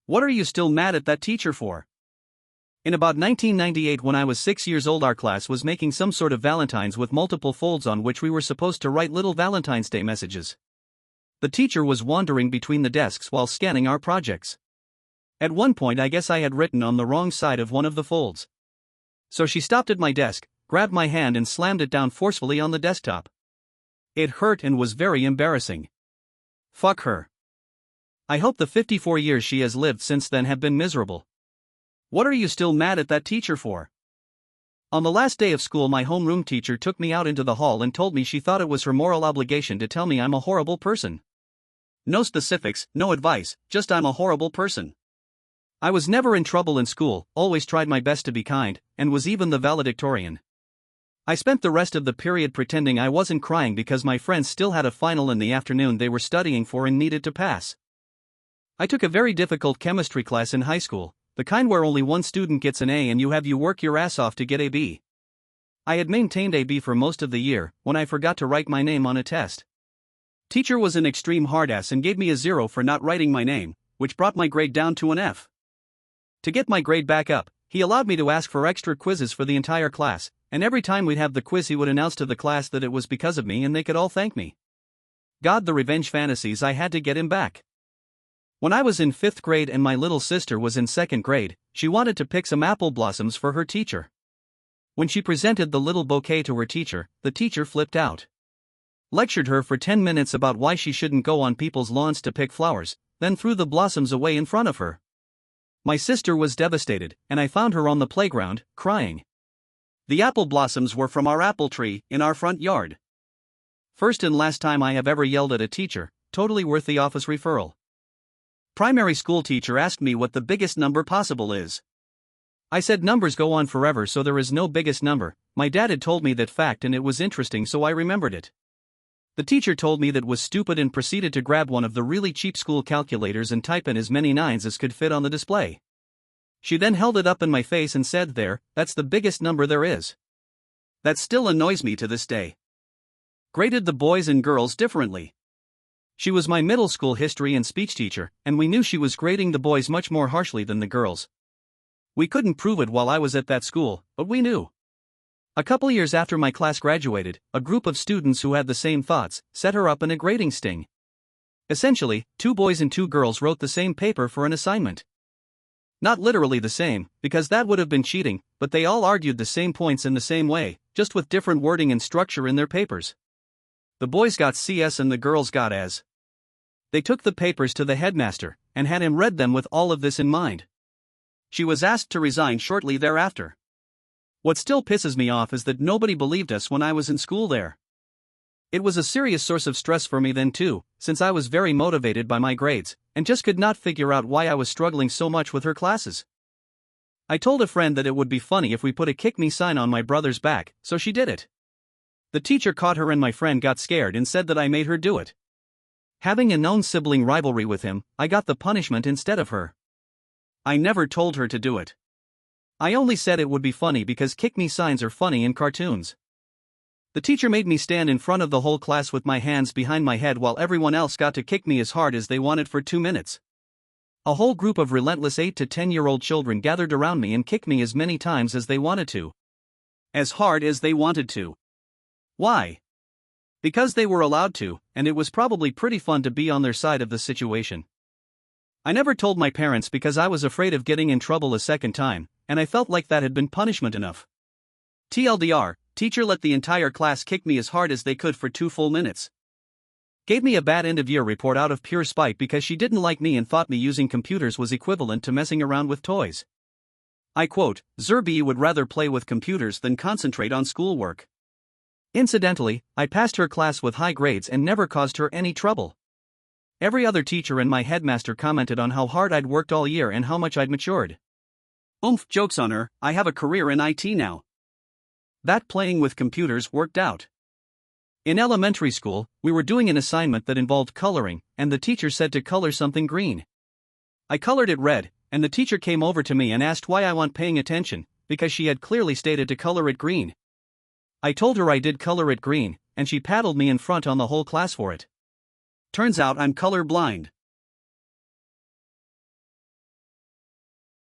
What are you still mad at that teacher for? In about 1998, when I was 6 years old, our class was making some sort of Valentines with multiple folds on which we were supposed to write little Valentine's Day messages. The teacher was wandering between the desks while scanning our projects. At one point, I guess I had written on the wrong side of one of the folds. So she stopped at my desk, grabbed my hand and slammed it down forcefully on the desktop. It hurt and was very embarrassing. Fuck her. I hope the 54 years she has lived since then have been miserable. What are you still mad at that teacher for? On the last day of school, my homeroom teacher took me out into the hall and told me she thought it was her moral obligation to tell me I'm a horrible person. No specifics, no advice, just I'm a horrible person. I was never in trouble in school, always tried my best to be kind, and was even the valedictorian. I spent the rest of the period pretending I wasn't crying because my friends still had a final in the afternoon they were studying for and needed to pass. I took a very difficult chemistry class in high school, the kind where only one student gets an A and you have to work your ass off to get a B. I had maintained a B for most of the year when I forgot to write my name on a test. Teacher was an extreme hardass and gave me a 0 for not writing my name, which brought my grade down to an F. To get my grade back up, he allowed me to ask for extra quizzes for the entire class, and every time we'd have the quiz he would announce to the class that it was because of me and they could all thank me. God, the revenge fantasies I had to get him back. When I was in 5th grade and my little sister was in 2nd grade, she wanted to pick some apple blossoms for her teacher. When she presented the little bouquet to her teacher, the teacher flipped out. Lectured her for 10 minutes about why she shouldn't go on people's lawns to pick flowers, then threw the blossoms away in front of her. My sister was devastated, and I found her on the playground, crying. The apple blossoms were from our apple tree in our front yard. First and last time I have ever yelled at a teacher, totally worth the office referral. Primary school teacher asked me what the biggest number possible is. I said numbers go on forever, so there is no biggest number. My dad had told me that fact and it was interesting, so I remembered it. The teacher told me that was stupid and proceeded to grab one of the really cheap school calculators and type in as many 9s as could fit on the display. She then held it up in my face and said, "There, that's the biggest number there is." That still annoys me to this day. Graded the boys and girls differently. She was my middle school history and speech teacher, and we knew she was grading the boys much more harshly than the girls. We couldn't prove it while I was at that school, but we knew. A couple years after my class graduated, a group of students who had the same thoughts set her up in a grading sting. Essentially, 2 boys and 2 girls wrote the same paper for an assignment. Not literally the same, because that would have been cheating, but they all argued the same points in the same way, just with different wording and structure in their papers. The boys got CS and the girls got As. They took the papers to the headmaster, and had him read them with all of this in mind. She was asked to resign shortly thereafter. What still pisses me off is that nobody believed us when I was in school there. It was a serious source of stress for me then too, since I was very motivated by my grades, and just could not figure out why I was struggling so much with her classes. I told a friend that it would be funny if we put a "kick me" sign on my brother's back, so she did it. The teacher caught her and my friend got scared and said that I made her do it. Having a known sibling rivalry with him, I got the punishment instead of her. I never told her to do it. I only said it would be funny because kick me signs are funny in cartoons. The teacher made me stand in front of the whole class with my hands behind my head while everyone else got to kick me as hard as they wanted for 2 minutes. A whole group of relentless 8 to 10-year-old children gathered around me and kicked me as many times as they wanted to. As hard as they wanted to. Why? Because they were allowed to, and it was probably pretty fun to be on their side of the situation. I never told my parents because I was afraid of getting in trouble a second time, and I felt like that had been punishment enough. TLDR, teacher let the entire class kick me as hard as they could for 2 full minutes. Gave me a bad end-of-year report out of pure spite because she didn't like me and thought me using computers was equivalent to messing around with toys. I quote, "Zerby would rather play with computers than concentrate on schoolwork." Incidentally, I passed her class with high grades and never caused her any trouble. Every other teacher and my headmaster commented on how hard I'd worked all year and how much I'd matured. Oomph, joke's on her, I have a career in IT now. That playing with computers worked out. In elementary school, we were doing an assignment that involved coloring, and the teacher said to color something green. I colored it red, and the teacher came over to me and asked why I wasn't paying attention, because she had clearly stated to color it green. I told her I did color it green, and she paddled me in front on the whole class for it. Turns out I'm color blind.